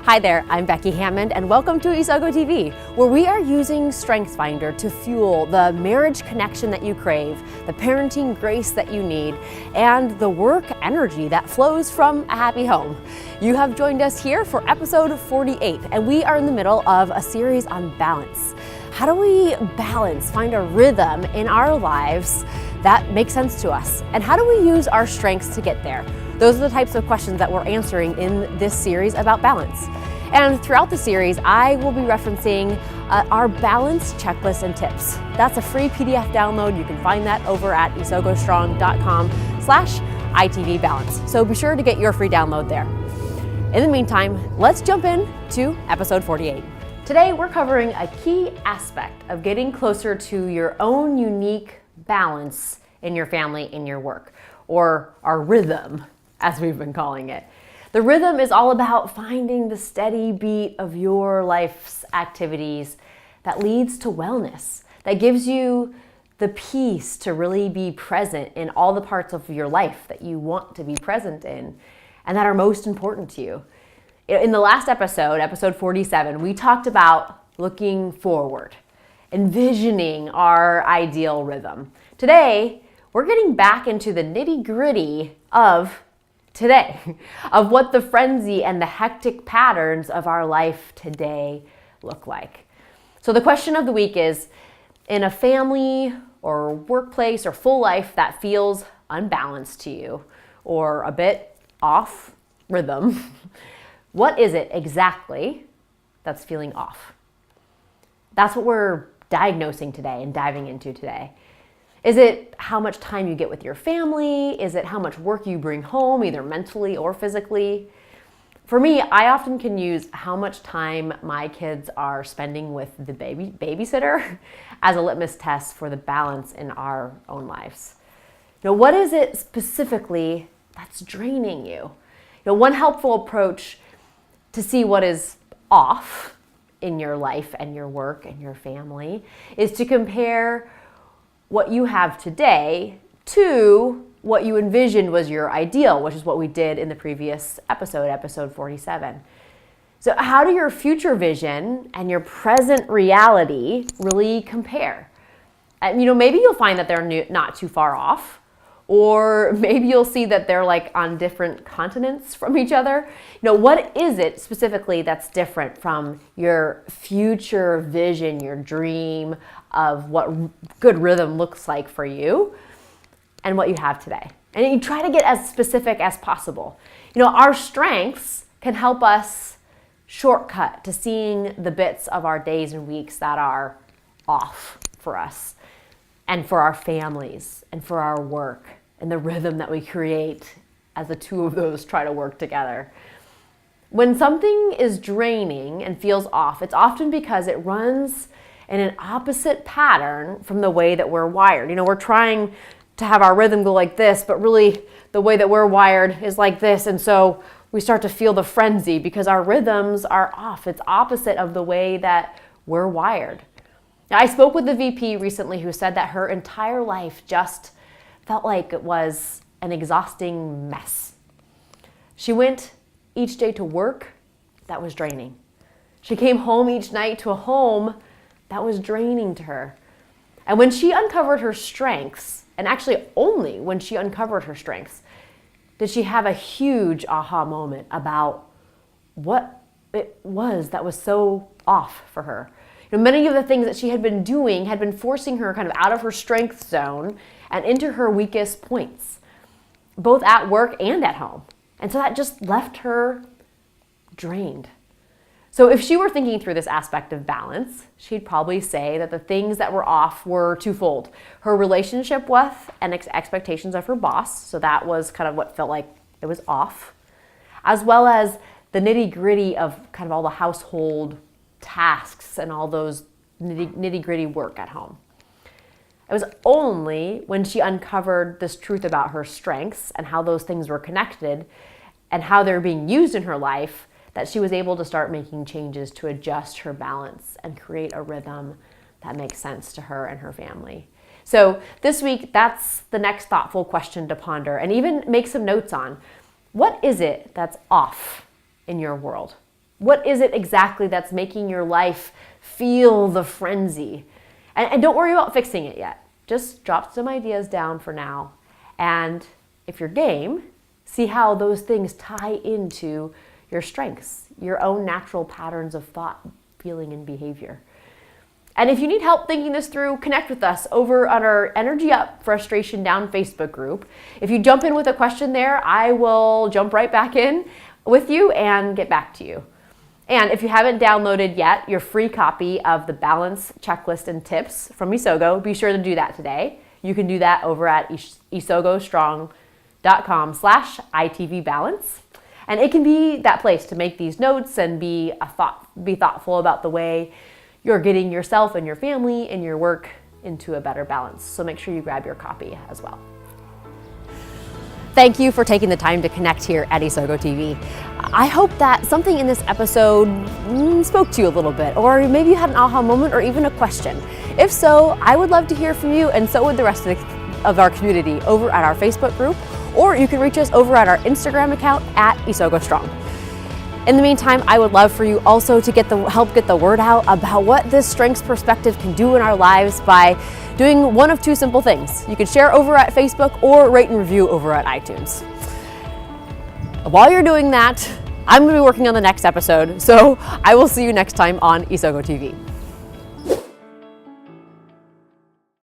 Hi there, I'm Becky Hammond and welcome to Isogo TV, where we are using StrengthsFinder to fuel the marriage connection that you crave, the parenting grace that you need, and the work energy that flows from a happy home. You have joined us here for episode 48, and we are in the middle of a series on balance. How do we balance, find a rhythm in our lives that makes sense to us? And how do we use our strengths to get there? Those are the types of questions that we're answering in this series about balance. And throughout the series, I will be referencing our balance checklist and tips. That's a free PDF download. You can find that over at isogostrong.com/ITV balance. So be sure to get your free download there. In the meantime, let's jump in to episode 48. Today, we're covering a key aspect of getting closer to your own unique balance in your family, in your work, or our rhythm, as we've been calling it. The rhythm is all about finding the steady beat of your life's activities that leads to wellness, that gives you the peace to really be present in all the parts of your life that you want to be present in and that are most important to you. In the last episode, episode 47, we talked about looking forward, envisioning our ideal rhythm. Today, we're getting back into the nitty-gritty of today, of what the frenzy and the hectic patterns of our life today look like. So the question of the week is, in a family or workplace or full life that feels unbalanced to you or a bit off rhythm, what is it exactly that's feeling off? That's what we're diagnosing today and diving into today. Is it how much time you get with your family? Is it how much work you bring home, either mentally or physically? For me, I often can use how much time my kids are spending with the babysitter as a litmus test for the balance in our own lives. Now, what is it specifically that's draining you? One helpful approach to see what is off in your life and your work and your family is to compare what you have today to what you envisioned was your ideal, which is what we did in the previous episode, episode 47. So how do your future vision and your present reality really compare? Maybe you'll find that they're not too far off, or maybe you'll see that they're like on different continents from each other. What is it specifically that's different from your future vision, your dream of what good rhythm looks like for you and what you have today? And you try to get as specific as possible. Our strengths can help us shortcut to seeing the bits of our days and weeks that are off for us and for our families and for our work and the rhythm that we create as the two of those try to work together. When something is draining and feels off, it's often because it runs in an opposite pattern from the way that we're wired. We're trying to have our rhythm go like this, but really the way that we're wired is like this. And so we start to feel the frenzy because our rhythms are off. It's opposite of the way that we're wired. Now, I spoke with the VP recently who said that her entire life just felt like it was an exhausting mess. She went each day to work that was draining. She came home each night to a home that was draining to her. And when she uncovered her strengths, and actually only when she uncovered her strengths, did she have a huge aha moment about what it was that was so off for her. Many of the things that she had been doing had been forcing her kind of out of her strength zone and into her weakest points, both at work and at home. And so that just left her drained. So if she were thinking through this aspect of balance, she'd probably say that the things that were off were twofold. Her relationship with and expectations of her boss, so that was kind of what felt like it was off, as well as the nitty-gritty of kind of all the household tasks and all those nitty-gritty work at home. It was only when she uncovered this truth about her strengths and how those things were connected and how they're being used in her life that she was able to start making changes to adjust her balance and create a rhythm that makes sense to her and her family. So this week, that's the next thoughtful question to ponder and even make some notes on. What is it that's off in your world? What is it exactly that's making your life feel the frenzy? And don't worry about fixing it yet. Just drop some ideas down for now. And if you're game, see how those things tie into your strengths, your own natural patterns of thought, feeling, and behavior. And if you need help thinking this through, connect with us over on our Energy Up, Frustration Down Facebook group. If you jump in with a question there, I will jump right back in with you and get back to you. And if you haven't downloaded yet your free copy of the balance checklist and tips from Isogo, be sure to do that today. You can do that over at isogostrong.com/ITV balance. And it can be that place to make these notes and be thoughtful about the way you're getting yourself and your family and your work into a better balance. So make sure you grab your copy as well. Thank you for taking the time to connect here at Isogo TV. I hope that something in this episode spoke to you a little bit, or maybe you had an aha moment or even a question. If so, I would love to hear from you, and so would the rest of our community over at our Facebook group, or you can reach us over at our Instagram account at Isogo Strong. In the meantime, I would love for you also to help get the word out about what this strengths perspective can do in our lives by doing one of two simple things. You can share over at Facebook or rate and review over at iTunes. While you're doing that, I'm going to be working on the next episode, so I will see you next time on Isogo TV.